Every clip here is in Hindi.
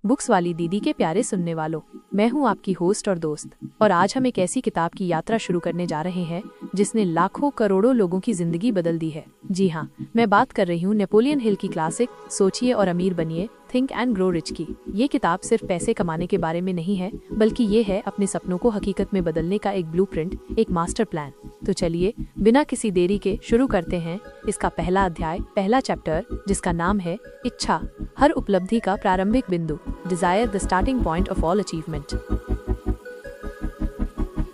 बुक्स वाली दीदी के प्यारे सुनने वालों, मैं हूं आपकी होस्ट और दोस्त, और आज हम एक ऐसी किताब की यात्रा शुरू करने जा रहे हैं जिसने लाखों करोड़ों लोगों की जिंदगी बदल दी है। जी हाँ, मैं बात कर रही हूँ नेपोलियन हिल की क्लासिक सोचिए और अमीर बनिए, थिंक एंड ग्रो रिच की। ये किताब सिर्फ पैसे कमाने के बारे में नहीं है, बल्कि ये है अपने सपनों को हकीकत में बदलने का एक ब्लूप्रिंट, एक मास्टर प्लान। तो चलिए बिना किसी देरी के शुरू करते हैं इसका पहला अध्याय, पहला चैप्टर, जिसका नाम है इच्छा, हर उपलब्धि का प्रारंभिक बिंदु, Dzire the starting point of all achievement.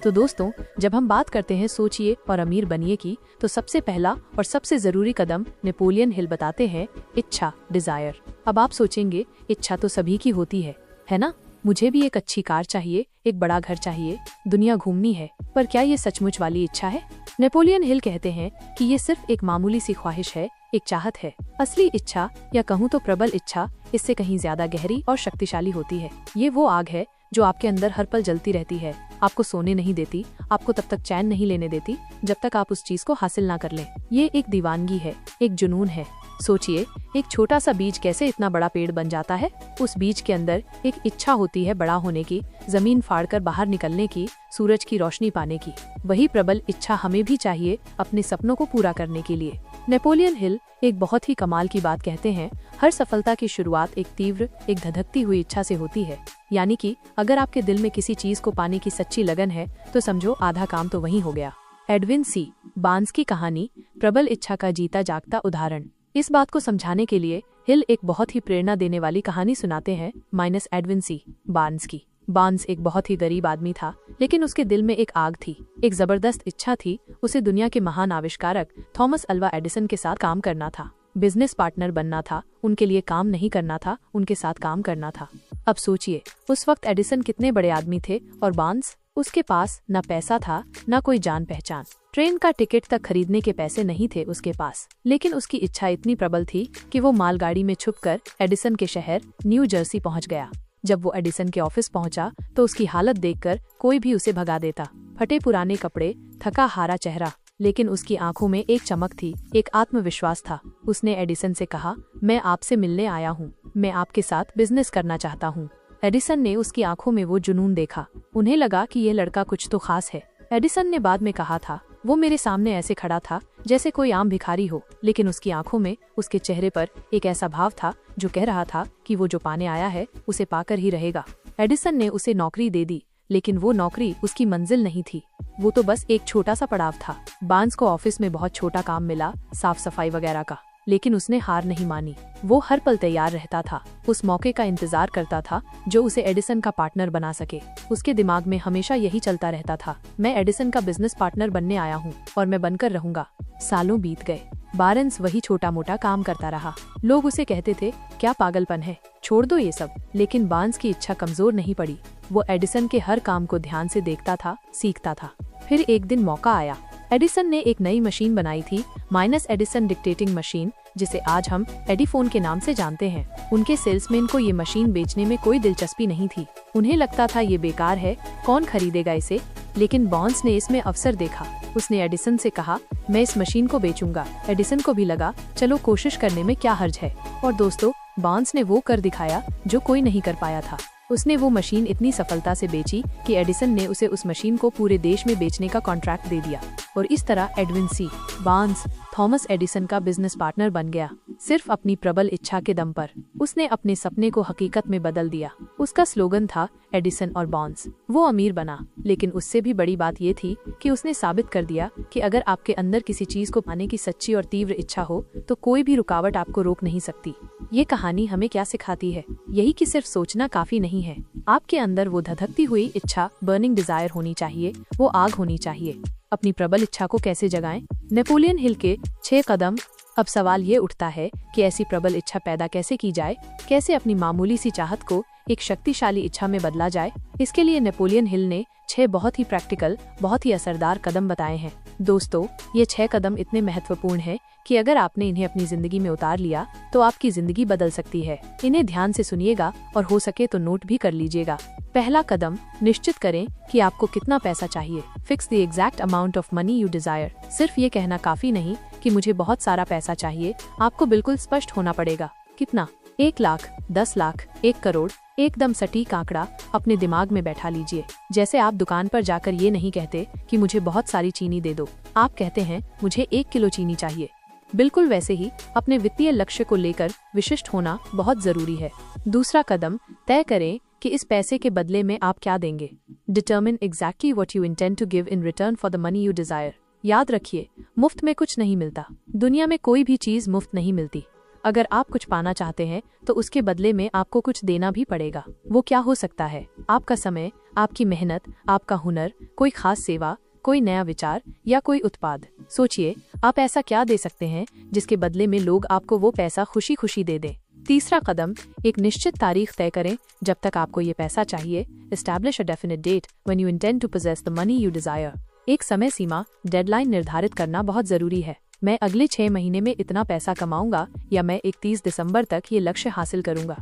तो दोस्तों, जब हम बात करते हैं सोचिए और अमीर बनिए की, तो सबसे पहला और सबसे जरूरी कदम नेपोलियन हिल बताते हैं इच्छा, डिजायर। अब आप सोचेंगे, इच्छा तो सभी की होती है ना? मुझे भी एक अच्छी कार चाहिए, एक बड़ा घर चाहिए, दुनिया घूमनी है, पर क्या ये सचमुच वाली इच्छा है? नेपोलियन हिल कहते हैं कि ये सिर्फ एक मामूली सी ख्वाहिश है, एक चाहत है। असली इच्छा, या कहूँ तो प्रबल इच्छा, इससे कहीं ज्यादा गहरी और शक्तिशाली होती है। ये वो आग है जो आपके अंदर हर पल जलती रहती है, आपको सोने नहीं देती, आपको तब तक चैन नहीं लेने देती जब तक आप उस चीज को हासिल ना कर लें। ये एक दीवानगी है, एक जुनून है। सोचिए, एक छोटा सा बीज कैसे इतना बड़ा पेड़ बन जाता है। उस बीज के अंदर एक इच्छा होती है बड़ा होने की, जमीन फाड़कर बाहर निकलने की, सूरज की रोशनी पाने की। वही प्रबल इच्छा हमें भी चाहिए अपने सपनों को पूरा करने के लिए। नेपोलियन हिल एक बहुत ही कमाल की बात कहते हैं, हर सफलता की शुरुआत एक तीव्र, एक धधकती हुई इच्छा से होती है। यानी कि अगर आपके दिल में किसी चीज को पाने की सच्ची लगन है, तो समझो आधा काम तो वहीं हो गया। एडविन सी बार्न्स की कहानी, प्रबल इच्छा का जीता जागता उदाहरण। इस बात को समझाने के लिए हिल एक बहुत ही प्रेरणा देने वाली कहानी सुनाते हैं माइनस एडविन सी बार्न्स की। बार्न्स एक बहुत ही गरीब आदमी था, लेकिन उसके दिल में एक आग थी, एक जबरदस्त इच्छा थी। उसे दुनिया के महान आविष्कारक थॉमस अल्वा एडिसन के साथ काम करना था, बिजनेस पार्टनर बनना था। उनके लिए काम नहीं करना था, उनके साथ काम करना था। अब सोचिए, उस वक्त एडिसन कितने बड़े आदमी थे, और बार्न्स, उसके पास न पैसा था, न कोई जान पहचान। ट्रेन का टिकट तक खरीदने के पैसे नहीं थे उसके पास, लेकिन उसकी इच्छा इतनी प्रबल थी कि वो मालगाड़ी में छुपकर एडिसन के शहर न्यू जर्सी पहुंच गया। जब वो एडिसन के ऑफिस पहुंचा, तो उसकी हालत देखकर कोई भी उसे भगा देता। फटे पुराने कपड़े, थका हारा चेहरा, लेकिन उसकी आंखों में एक चमक थी, एक आत्मविश्वास था। उसने एडिसन से कहा, मैं आपसे मिलने आया हूँ, मैं आपके साथ बिजनेस करना चाहता हूँ। एडिसन ने उसकी आंखों में वो जुनून देखा। उन्हें लगा कि ये लड़का कुछ तो खास है। एडिसन ने बाद में कहा था, वो मेरे सामने ऐसे खड़ा था जैसे कोई आम भिखारी हो, लेकिन उसकी आंखों में, उसके चेहरे पर एक ऐसा भाव था जो कह रहा था कि वो जो पाने आया है उसे पाकर ही रहेगा। एडिसन ने उसे नौकरी दे दी, लेकिन वो नौकरी उसकी मंजिल नहीं थी, वो तो बस एक छोटा सा पड़ाव था। बार्न्स को ऑफिस में बहुत छोटा काम मिला, साफ सफाई वगैरह का, लेकिन उसने हार नहीं मानी। वो हर पल तैयार रहता था, उस मौके का इंतजार करता था जो उसे एडिसन का पार्टनर बना सके। उसके दिमाग में हमेशा यही चलता रहता था, मैं एडिसन का बिजनेस पार्टनर बनने आया हूँ और मैं बनकर रहूंगा। सालों बीत गए, बार्न्स वही छोटा मोटा काम करता रहा। लोग उसे कहते थे, क्या पागलपन है, छोड़ दो ये सब। लेकिन बार्न्स की इच्छा कमजोर नहीं पड़ी। वो एडिसन के हर काम को ध्यान से देखता था, सीखता था। फिर एक दिन मौका आया। एडिसन ने एक नई मशीन बनाई थी, माइनस एडिसन डिक्टेटिंग मशीन, जिसे आज हम एडिफोन के नाम से जानते हैं। उनके सेल्समैन को ये मशीन बेचने में कोई दिलचस्पी नहीं थी। उन्हें लगता था ये बेकार है, कौन खरीदेगा इसे। लेकिन बार्न्स ने इसमें अवसर देखा। उसने एडिसन से कहा, मैं इस मशीन को बेचूंगा। एडिसन को भी लगा, चलो कोशिश करने में क्या हर्ज है। और दोस्तों, बार्न्स ने वो कर दिखाया जो कोई नहीं कर पाया था। उसने वो मशीन इतनी सफलता से बेची कि एडिसन ने उसे उस मशीन को पूरे देश में बेचने का कॉन्ट्रैक्ट दे दिया। और इस तरह Edwin C Barnes Thomas Edison का बिजनेस पार्टनर बन गया, सिर्फ अपनी प्रबल इच्छा के दम पर। उसने अपने सपने को हकीकत में बदल दिया। उसका स्लोगन था, एडिसन और बार्न्स। वो अमीर बना, लेकिन उससे भी बड़ी बात ये थी कि उसने साबित कर दिया कि अगर आपके अंदर किसी चीज को पाने की सच्ची और तीव्र इच्छा हो, तो कोई भी रुकावट आपको रोक नहीं सकती। ये कहानी हमें क्या सिखाती है? यही कि सिर्फ सोचना काफी नहीं है, आपके अंदर वो धधकती हुई इच्छा, बर्निंग डिजायर होनी चाहिए, वो आग होनी चाहिए। अपनी प्रबल इच्छा को कैसे जगाएं? नेपोलियन हिल के 6 कदम। अब सवाल ये उठता है कि ऐसी प्रबल इच्छा पैदा कैसे की जाए, कैसे अपनी मामूली सी चाहत को एक शक्तिशाली इच्छा में बदला जाए। इसके लिए नेपोलियन हिल ने 6 बहुत ही प्रैक्टिकल, बहुत ही असरदार कदम बताए हैं। दोस्तों, ये 6 कदम इतने महत्वपूर्ण हैं कि अगर आपने इन्हें अपनी जिंदगी में उतार लिया तो आपकी जिंदगी बदल सकती है। इन्हें ध्यान से सुनिएगा और हो सके तो नोट भी कर लीजिएगा। पहला कदम, निश्चित करें कि आपको कितना पैसा चाहिए। Fix the exact amount of money you Dzire. सिर्फ ये कहना काफी नहीं कि मुझे बहुत सारा पैसा चाहिए, आपको बिल्कुल स्पष्ट होना पड़ेगा। कितना? 1 लाख, 10 लाख, 1 करोड़, एकदम सटीक आंकड़ा अपने दिमाग में बैठा लीजिए। जैसे आप दुकान पर जाकर ये नहीं कहते कि मुझे बहुत सारी चीनी दे दो, आप कहते हैं मुझे 1 किलो चीनी चाहिए। बिल्कुल वैसे ही अपने वित्तीय लक्ष्य को लेकर विशिष्ट होना बहुत जरूरी है। दूसरा कदम, तय करें कि इस पैसे के बदले में आप क्या देंगे। Determine exactly what you intend to give in return for the money you desire. याद रखिए, मुफ्त में कुछ नहीं मिलता। दुनिया में कोई भी चीज मुफ्त नहीं मिलती। अगर आप कुछ पाना चाहते हैं तो उसके बदले में आपको कुछ देना भी पड़ेगा। वो क्या हो सकता है? आपका समय, आपकी मेहनत, आपका हुनर, कोई खास सेवा, कोई नया विचार या कोई उत्पाद। सोचिए, आप ऐसा क्या दे सकते हैं जिसके बदले में लोग आपको वो पैसा खुशी खुशी दे दें। तीसरा कदम, एक निश्चित तारीख तय करें जब तक आपको ये पैसा चाहिए। Establish a definite date when you intend to possess the money you desire. एक समय सीमा, डेडलाइन निर्धारित करना बहुत जरूरी है। मैं अगले 6 महीने में इतना पैसा कमाऊंगा या मैं 31 दिसंबर तक ये लक्ष्य हासिल करूंगा।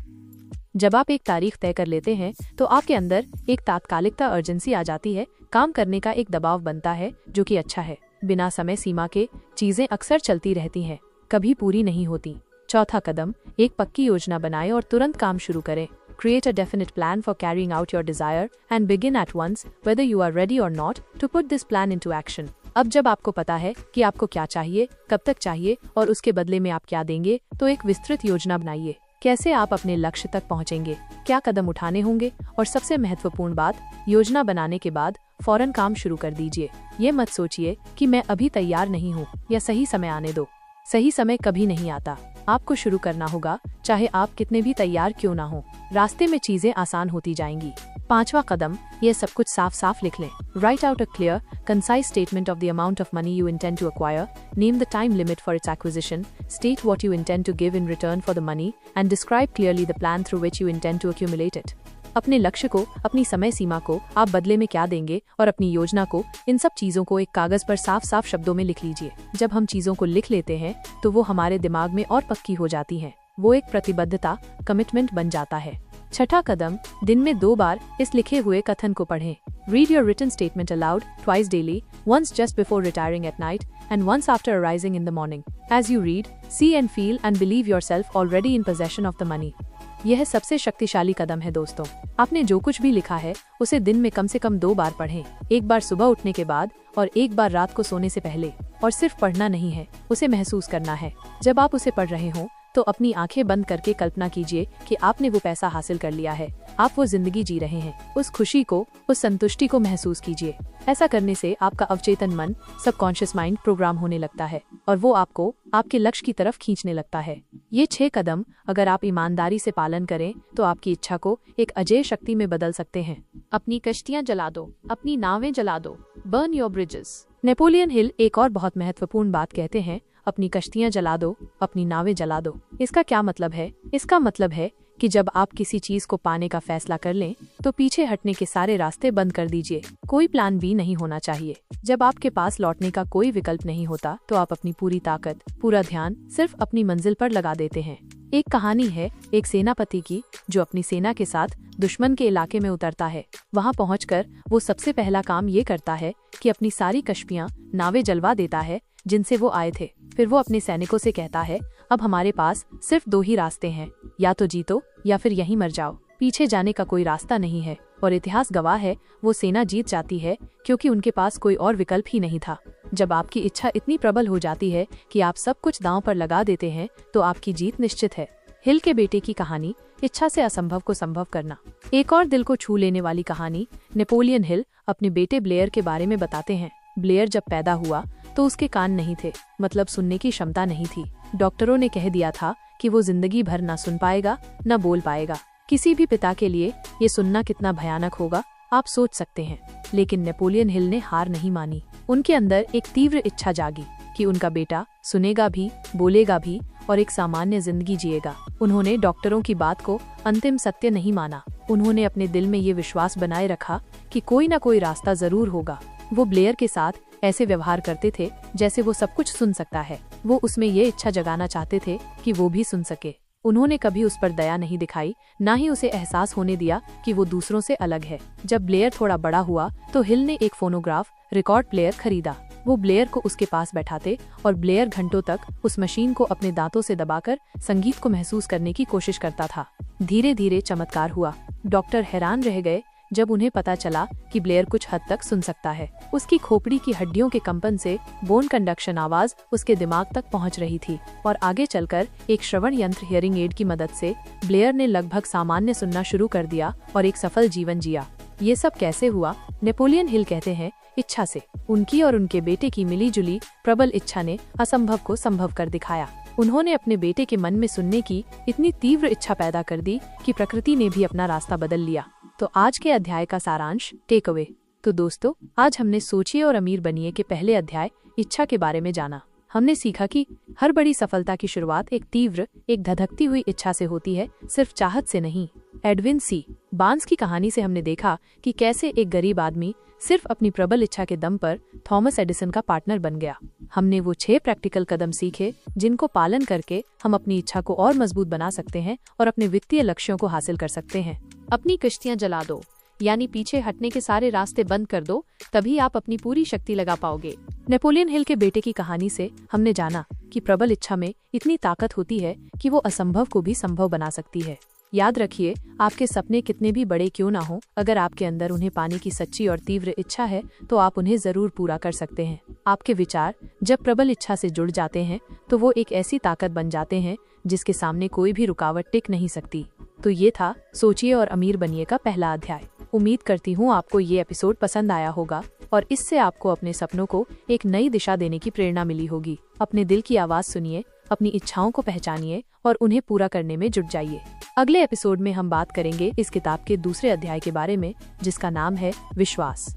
जब आप एक तारीख तय कर लेते हैं तो आपके अंदर एक तात्कालिकता, अर्जेंसी आ जाती है। काम करने का एक दबाव बनता है, जो कि अच्छा है। बिना समय सीमा के चीजें अक्सर चलती रहती हैं, कभी पूरी नहीं होती। चौथा कदम, एक पक्की योजना बनाएं और तुरंत काम शुरू करें। Create a definite plan for carrying out your desire and begin at once, whether you are ready or not, to put this plan into action. अब जब आपको पता है कि आपको क्या चाहिए, कब तक चाहिए और उसके बदले में आप क्या देंगे, तो एक विस्तृत योजना बनाइए। कैसे आप अपने लक्ष्य तक पहुंचेंगे, क्या कदम उठाने होंगे, और सबसे महत्वपूर्ण बात, योजना बनाने के बाद फौरन काम शुरू कर दीजिए। ये मत सोचिए कि मैं अभी तैयार नहीं हूँ या सही समय आने दो। सही समय कभी नहीं आता। आपको शुरू करना होगा, चाहे आप कितने भी तैयार क्यों ना हो। रास्ते में चीजें आसान होती जाएंगी। पांचवा कदम, ये सब कुछ साफ साफ लिख लें। Right out a clear, concise statement of the amount of money you intend to acquire, name the time limit for its acquisition, state what you intend to give in return for the money, and describe clearly the plan through which you intend to accumulate it. अपने लक्ष्य को, अपनी समय सीमा को, आप बदले में क्या देंगे और अपनी योजना को, इन सब चीजों को एक कागज पर साफ साफ शब्दों में लिख लीजिए। जब हम चीजों को लिख लेते हैं तो वो हमारे दिमाग में और पक्की हो जाती हैं। वो एक प्रतिबद्धता, कमिटमेंट बन जाता है। छठा कदम, दिन में 2 बार इस लिखे हुए कथन को पढ़ें। Read your written statement aloud twice daily, once just before retiring at night and once after arising in the morning. As you read, see and feel and believe yourself already in possession of the money. यह सबसे शक्तिशाली कदम है दोस्तों। आपने जो कुछ भी लिखा है उसे दिन में कम से कम 2 बार पढ़ें। एक बार सुबह उठने के बाद और एक बार रात को सोने से पहले। और सिर्फ पढ़ना नहीं है, उसे महसूस करना है। जब आप उसे पढ़ रहे हों तो अपनी आंखें बंद करके कल्पना कीजिए कि आपने वो पैसा हासिल कर लिया है। आप वो जिंदगी जी रहे हैं। उस खुशी को, उस संतुष्टि को महसूस कीजिए। ऐसा करने से आपका अवचेतन मन, सबकॉन्शियस माइंड प्रोग्राम होने लगता है और वो आपको आपके लक्ष्य की तरफ खींचने लगता है। ये 6 कदम अगर आप ईमानदारी से पालन करें तो आपकी इच्छा को एक अजेय शक्ति में बदल सकते हैं। अपनी कश्तियां जला दो, अपनी नावें जला दो। Burn your bridges. Napoleon Hill एक और बहुत महत्वपूर्ण बात कहते हैं, अपनी कश्तियां जला दो, अपनी नावें जला दो। इसका क्या मतलब है? इसका मतलब है कि जब आप किसी चीज को पाने का फैसला कर लें तो पीछे हटने के सारे रास्ते बंद कर दीजिए। कोई प्लान बी नहीं होना चाहिए। जब आपके पास लौटने का कोई विकल्प नहीं होता तो आप अपनी पूरी ताकत, पूरा ध्यान सिर्फ अपनी मंजिल पर लगा देते हैं। एक कहानी है एक सेनापति की जो अपनी सेना के साथ दुश्मन के इलाके में उतरता है। वहां पहुंचकर वो सबसे पहला काम ये करता है कि अपनी सारी कश्तियां, नावें जलवा देता है जिनसे वो आए थे। फिर वो अपने सैनिकों से कहता है, अब हमारे पास सिर्फ 2 ही रास्ते हैं, या तो जीतो या फिर यहीं मर जाओ। पीछे जाने का कोई रास्ता नहीं है। और इतिहास गवाह है, वो सेना जीत जाती है क्योंकि उनके पास कोई और विकल्प ही नहीं था। जब आपकी इच्छा इतनी प्रबल हो जाती है कि आप सब कुछ दांव पर लगा देते हैं तो आपकी जीत निश्चित है। हिल के बेटे की कहानी, इच्छा से असंभव को संभव करना। एक और दिल को छू लेने वाली कहानी नेपोलियन हिल अपने बेटे ब्लेयर के बारे में बताते हैं। ब्लेयर जब पैदा हुआ तो उसके कान नहीं थे, मतलब सुनने की क्षमता नहीं थी। डॉक्टरों ने कह दिया था कि वो जिंदगी भर न सुन पाएगा, न बोल पाएगा। किसी भी पिता के लिए ये सुनना कितना भयानक होगा आप सोच सकते हैं। लेकिन नेपोलियन हिल ने हार नहीं मानी। उनके अंदर एक तीव्र इच्छा जागी कि उनका बेटा सुनेगा भी, बोलेगा भी और एक सामान्य जिंदगी जिएगा। उन्होंने डॉक्टरों की बात को अंतिम सत्य नहीं माना। उन्होंने अपने दिल में ये विश्वास बनाए रखा कि कोई न कोई रास्ता जरूर होगा। वो ब्लेयर के साथ ऐसे व्यवहार करते थे जैसे वो सब कुछ सुन सकता है। वो उसमें ये इच्छा जगाना चाहते थे कि वो भी सुन सके। उन्होंने कभी उस पर दया नहीं दिखाई, ना ही उसे एहसास होने दिया कि वो दूसरों से अलग है। जब ब्लेयर थोड़ा बड़ा हुआ तो हिल ने एक फोनोग्राफ रिकॉर्ड प्लेयर खरीदा। वो ब्लेयर को उसके पास बैठाते और ब्लेयर घंटों तक उस मशीन को अपने दांतों से दबाकर संगीत को महसूस करने की कोशिश करता था। धीरे धीरे चमत्कार हुआ। डॉक्टर हैरान रह गए जब उन्हें पता चला कि ब्लेयर कुछ हद तक सुन सकता है। उसकी खोपड़ी की हड्डियों के कंपन से बोन कंडक्शन आवाज उसके दिमाग तक पहुंच रही थी और आगे चलकर एक श्रवण यंत्र हियरिंग एड की मदद से ब्लेयर ने लगभग सामान्य सुनना शुरू कर दिया और एक सफल जीवन जिया। ये सब कैसे हुआ? नेपोलियन हिल कहते हैं, इच्छा से। उनकी और उनके बेटे की मिलीजुली प्रबल इच्छा ने असंभव को संभव कर दिखाया। उन्होंने अपने बेटे के मन में सुनने की इतनी तीव्र इच्छा पैदा कर दी कि प्रकृति ने भी अपना रास्ता बदल लिया। तो आज के अध्याय का सारांश, टेक अवे। तो दोस्तों, आज हमने सोचिए और अमीर बनिए के पहले अध्याय इच्छा के बारे में जाना। हमने सीखा कि हर बड़ी सफलता की शुरुआत एक तीव्र, एक धधकती हुई इच्छा से होती है, सिर्फ चाहत से नहीं। एडविन सी बार्न्स की कहानी से हमने देखा कि कैसे एक गरीब आदमी सिर्फ अपनी प्रबल इच्छा के दम पर थॉमस एडिसन का पार्टनर बन गया। हमने वो 6 प्रैक्टिकल कदम सीखे जिनको पालन करके हम अपनी इच्छा को और मजबूत बना सकते हैं और अपने वित्तीय लक्ष्यों को हासिल कर सकते हैं। अपनी कश्तियां जला दो, यानी पीछे हटने के सारे रास्ते बंद कर दो, तभी आप अपनी पूरी शक्ति लगा पाओगे। नेपोलियन हिल के बेटे की कहानी से हमने जाना कि प्रबल इच्छा में इतनी ताकत होती है कि वो असंभव को भी संभव बना सकती है। याद रखिए, आपके सपने कितने भी बड़े क्यों ना हो, अगर आपके अंदर उन्हें पाने की सच्ची और तीव्र इच्छा है तो आप उन्हें जरूर पूरा कर सकते हैं। आपके विचार जब प्रबल इच्छा से जुड़ जाते हैं तो वो एक ऐसी ताकत बन जाते हैं जिसके सामने कोई भी रुकावट टिक नहीं सकती। तो ये था सोचिए और अमीर बनिए का पहला अध्याय। उम्मीद करती हूँ आपको ये एपिसोड पसंद आया होगा और इससे आपको अपने सपनों को एक नई दिशा देने की प्रेरणा मिली होगी। अपने दिल की आवाज सुनिए, अपनी इच्छाओं को पहचानिए और उन्हें पूरा करने में जुट जाइए। अगले एपिसोड में हम बात करेंगे इस किताब के दूसरे अध्याय के बारे में, जिसका नाम है विश्वास,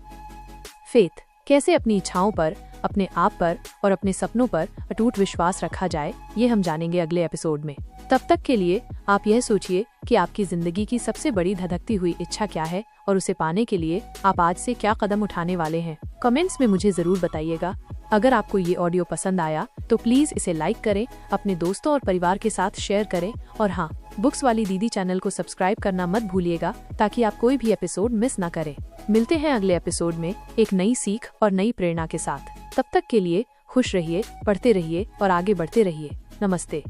फेथ। कैसे अपनी इच्छाओं पर, अपने आप पर और अपने सपनों पर अटूट विश्वास रखा जाए, ये हम जानेंगे अगले एपिसोड में। तब तक के लिए आप यह सोचिए कि आपकी जिंदगी की सबसे बड़ी धधकती हुई इच्छा क्या है और उसे पाने के लिए आप आज से क्या कदम उठाने वाले हैं। कमेंट्स में मुझे जरूर बताइएगा। अगर आपको ये ऑडियो पसंद आया तो प्लीज इसे लाइक करें, अपने दोस्तों और परिवार के साथ शेयर करें और हाँ, बुक्स वाली दीदी चैनल को सब्सक्राइब करना मत भूलिएगा ताकि आप कोई भी एपिसोड मिस ना करें। मिलते हैं अगले एपिसोड में एक नई सीख और नई प्रेरणा के साथ। तब तक के लिए खुश रहिए, पढ़ते रहिए और आगे बढ़ते रहिए। नमस्ते।